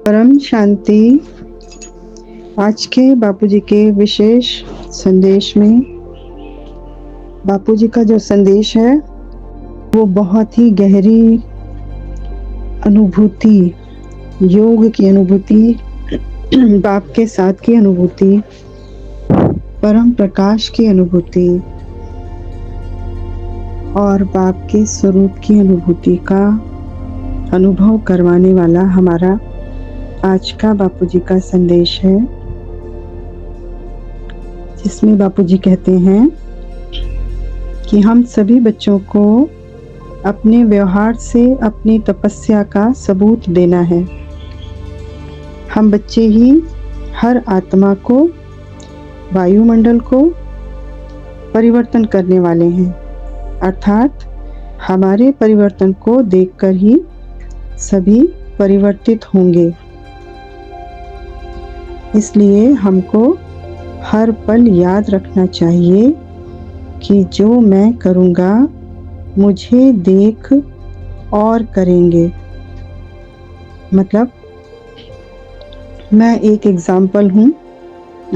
परम शांति। आज के बापूजी के विशेष संदेश में बापूजी का जो संदेश है वो बहुत ही गहरी अनुभूति, योग की अनुभूति, बाप के साथ की अनुभूति, परम प्रकाश की अनुभूति और बाप के स्वरूप की अनुभूति का अनुभव करवाने वाला हमारा आज का बापूजी का संदेश है, जिसमें बापूजी कहते हैं कि हम सभी बच्चों को अपने व्यवहार से अपनी तपस्या का सबूत देना है। हम बच्चे ही हर आत्मा को, वायुमंडल को परिवर्तन करने वाले हैं, अर्थात हमारे परिवर्तन को देखकर ही सभी परिवर्तित होंगे। इसलिए हमको हर पल याद रखना चाहिए कि जो मैं करूँगा मुझे देख और करेंगे। मतलब मैं एक एग्जाम्पल हूँ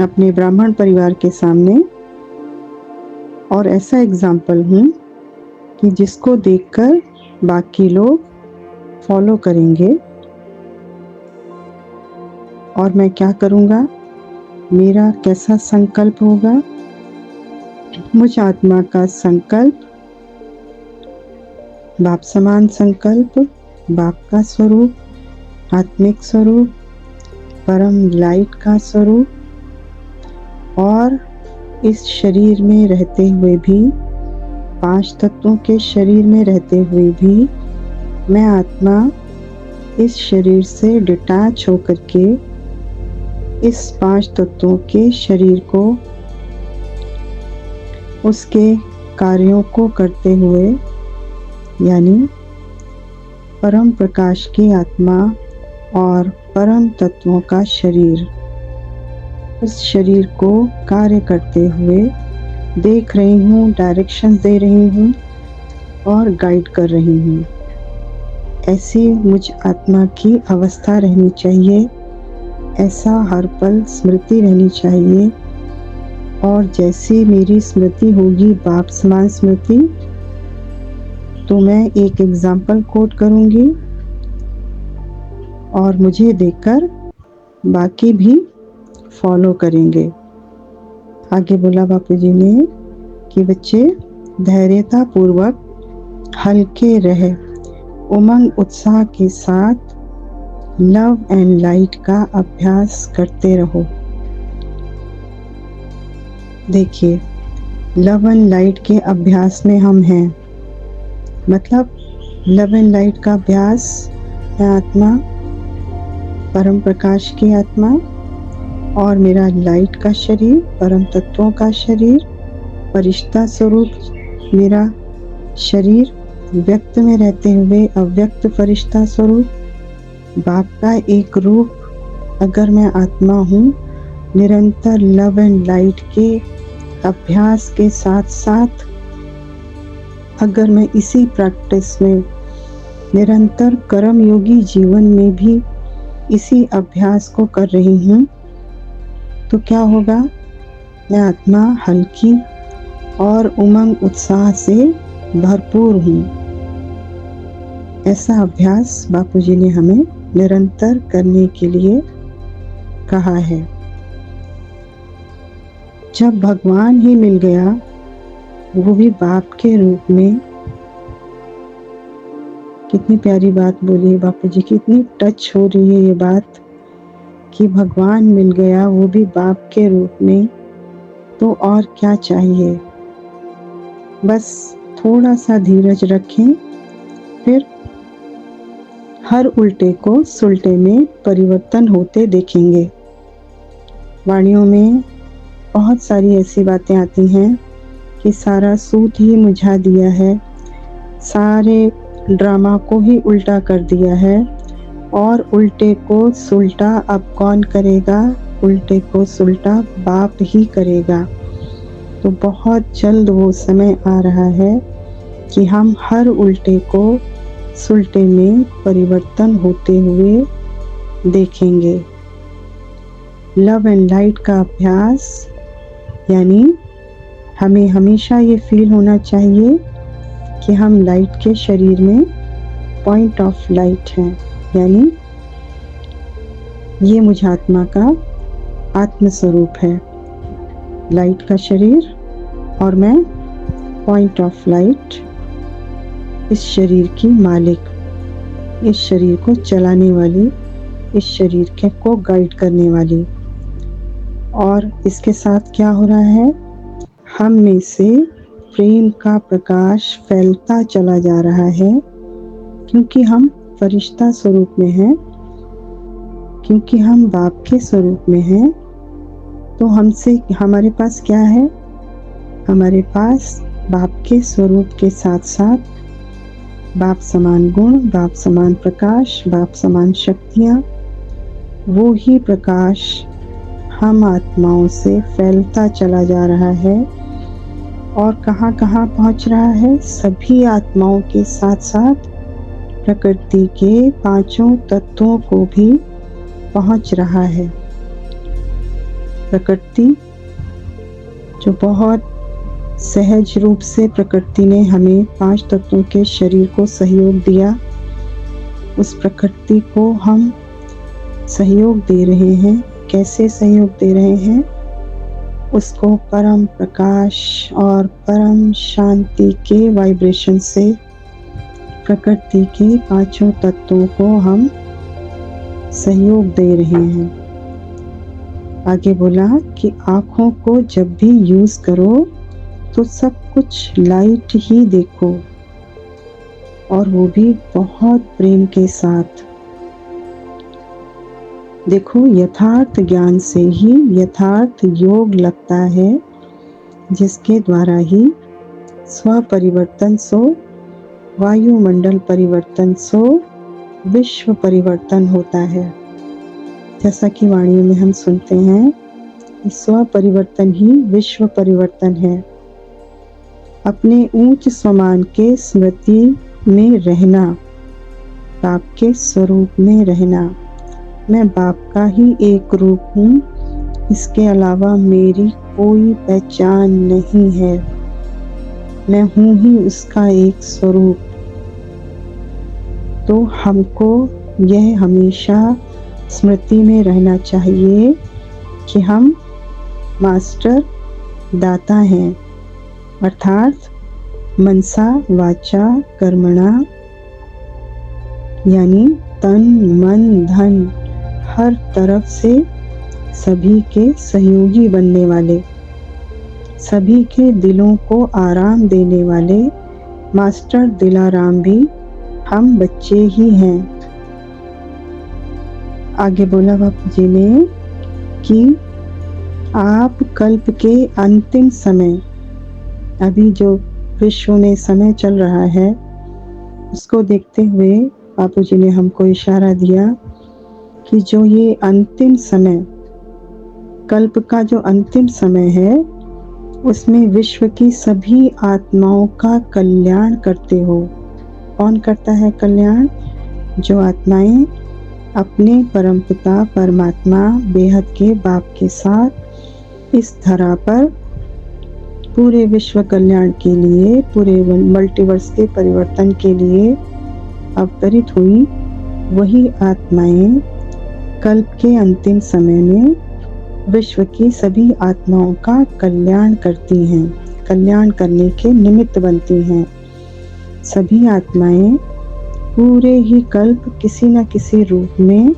अपने ब्राह्मण परिवार के सामने, और ऐसा एग्जाम्पल हूँ कि जिसको देखकर बाकी लोग फॉलो करेंगे। और मैं क्या करूँगा, मेरा कैसा संकल्प होगा, मुझ आत्मा का संकल्प, बाप समान संकल्प, बाप का स्वरूप, आत्मिक स्वरूप, परम लाइट का स्वरूप, और इस शरीर में रहते हुए भी, 5 तत्वों के शरीर में रहते हुए भी मैं आत्मा इस शरीर से डिटैच होकर के इस 5 तत्वों के शरीर को, उसके कार्यों को करते हुए, यानी परम प्रकाश की आत्मा और परम तत्वों का शरीर, उस शरीर को कार्य करते हुए देख रही हूँ, डायरेक्शन दे रही हूँ और गाइड कर रही हूँ। ऐसी मुझ आत्मा की अवस्था रहनी चाहिए, ऐसा हर पल स्मृति रहनी चाहिए। और जैसी मेरी स्मृति होगी बाप समान स्मृति, तो मैं एक एग्जाम्पल कोट करूँगी और मुझे देखकर बाकी भी फॉलो करेंगे। आगे बोला बापूजी ने कि बच्चे धैर्यता पूर्वक हल्के रहे, उमंग उत्साह के साथ लव एंड लाइट का अभ्यास करते रहो। देखिए, लव एंड लाइट के अभ्यास में हम हैं। मतलब लव एंड लाइट का अभ्यास, मैं आत्मा, परम प्रकाश की आत्मा, और मेरा लाइट का शरीर, परम तत्वों का शरीर, फरिश्ता स्वरूप मेरा शरीर, व्यक्त में रहते हुए अव्यक्त फरिश्ता स्वरूप, बाप का एक रूप। अगर मैं आत्मा हूँ, निरंतर लव एंड लाइट के अभ्यास के साथ साथ अगर मैं इसी प्रैक्टिस में निरंतर कर्म योगी जीवन में भी इसी अभ्यास को कर रही हूँ, तो क्या होगा, मैं आत्मा हल्की और उमंग उत्साह से भरपूर हूँ। ऐसा अभ्यास बापूजी ने हमें निरंतर करने के लिए कहा है। जब भगवान ही मिल गया, वो भी बाप के रूप में, कितनी प्यारी बात बोली है बापूजी की, इतनी टच हो रही है ये बात कि भगवान मिल गया वो भी बाप के रूप में, तो और क्या चाहिए। बस थोड़ा सा धीरज रखें, फिर हर उल्टे को सुलटे में परिवर्तन होते देखेंगे। वाणियों में बहुत सारी ऐसी बातें आती हैं कि सारा सूत ही मुझा दिया है, सारे ड्रामा को ही उल्टा कर दिया है, और उल्टे को सुलटा अब कौन करेगा, उल्टे को सुलटा बाप ही करेगा। तो बहुत जल्द वो समय आ रहा है कि हम हर उल्टे को सुलटे में परिवर्तन होते हुए देखेंगे। लव एंड लाइट का अभ्यास यानी हमें हमेशा ये फील होना चाहिए कि हम लाइट के शरीर में पॉइंट ऑफ लाइट हैं, यानी ये मुझ आत्मा का आत्म स्वरूप है, लाइट का शरीर, और मैं पॉइंट ऑफ लाइट, इस शरीर की मालिक, इस शरीर को चलाने वाली, इस शरीर के को गाइड करने वाली। और इसके साथ क्या हो रहा है, हम में से प्रेम का प्रकाश फैलता चला जा रहा है, क्योंकि हम फरिश्ता स्वरूप में हैं, क्योंकि हम बाप के स्वरूप में हैं। तो हमसे हमारे पास क्या है, हमारे पास बाप के स्वरूप के साथ साथ बाप समान गुण, बाप समान प्रकाश, बाप समान शक्तियाँ, वो ही प्रकाश हम आत्माओं से फैलता चला जा रहा है और कहाँ कहाँ पहुँच रहा है, सभी आत्माओं के साथ साथ प्रकृति के पांचों तत्वों को भी पहुँच रहा है। प्रकृति जो बहुत सहज रूप से प्रकृति ने हमें 5 तत्वों के शरीर को सहयोग दिया, उस प्रकृति को हम सहयोग दे रहे हैं। कैसे सहयोग दे रहे हैं, उसको परम प्रकाश और परम शांति के वाइब्रेशन से प्रकृति के पांचों तत्वों को हम सहयोग दे रहे हैं। आगे बोला कि आँखों को जब भी यूज करो तो सब कुछ लाइट ही देखो, और वो भी बहुत प्रेम के साथ देखो। यथार्थ ज्ञान से ही यथार्थ योग लगता है, जिसके द्वारा ही स्व परिवर्तन सो, वायुमंडल परिवर्तन सो, विश्व परिवर्तन होता है। जैसा कि वाणियों में हम सुनते हैं, स्व परिवर्तन ही विश्व परिवर्तन है। अपने ऊंच स्वमान के स्मृति में रहना, बाप के स्वरूप में रहना। मैं बाप का ही एक रूप हूँ, इसके अलावा मेरी कोई पहचान नहीं है। मैं हूँ ही उसका एक स्वरूप। तो हमको यह हमेशा स्मृति में रहना चाहिए कि हम मास्टर दाता हैं, अर्थात मनसा वाचा कर्मणा, यानी तन मन धन हर तरफ से सभी के सहयोगी बनने वाले, सभी के दिलों को आराम देने वाले मास्टर दिलाराम भी हम बच्चे ही हैं। आगे बोला बापू जी ने कि आप कल्प के अंतिम समय, अभी जो विश्व में समय चल रहा है, उसको देखते हुए बापू जी ने हमको इशारा दिया कि जो ये अंतिम समय, कल्प का जो अंतिम समय है, उसमें विश्व की सभी आत्माओं का कल्याण करते हो। कौन करता है कल्याण? जो आत्माएं अपने परमपिता परमात्मा बेहद के बाप के साथ इस धरा पर पूरे विश्व कल्याण के लिए, पूरे मल्टीवर्स के परिवर्तन के लिए अवतरित हुई, वही आत्माएं कल्प के अंतिम समय में विश्व की सभी आत्माओं का कल्याण करती हैं, कल्याण करने के निमित्त बनती हैं। सभी आत्माएं पूरे ही कल्प किसी न किसी रूप में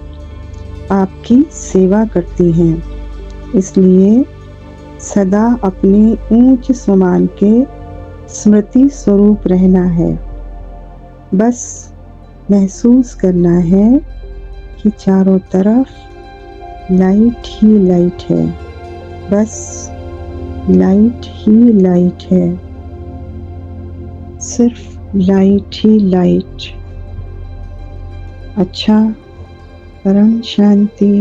आपकी सेवा करती हैं। इसलिए सदा अपने ऊंच स्वमान के स्मृति स्वरूप रहना है। बस महसूस करना है कि चारों तरफ लाइट ही लाइट है, बस लाइट ही लाइट है, सिर्फ लाइट ही लाइट। अच्छा, परम शांति।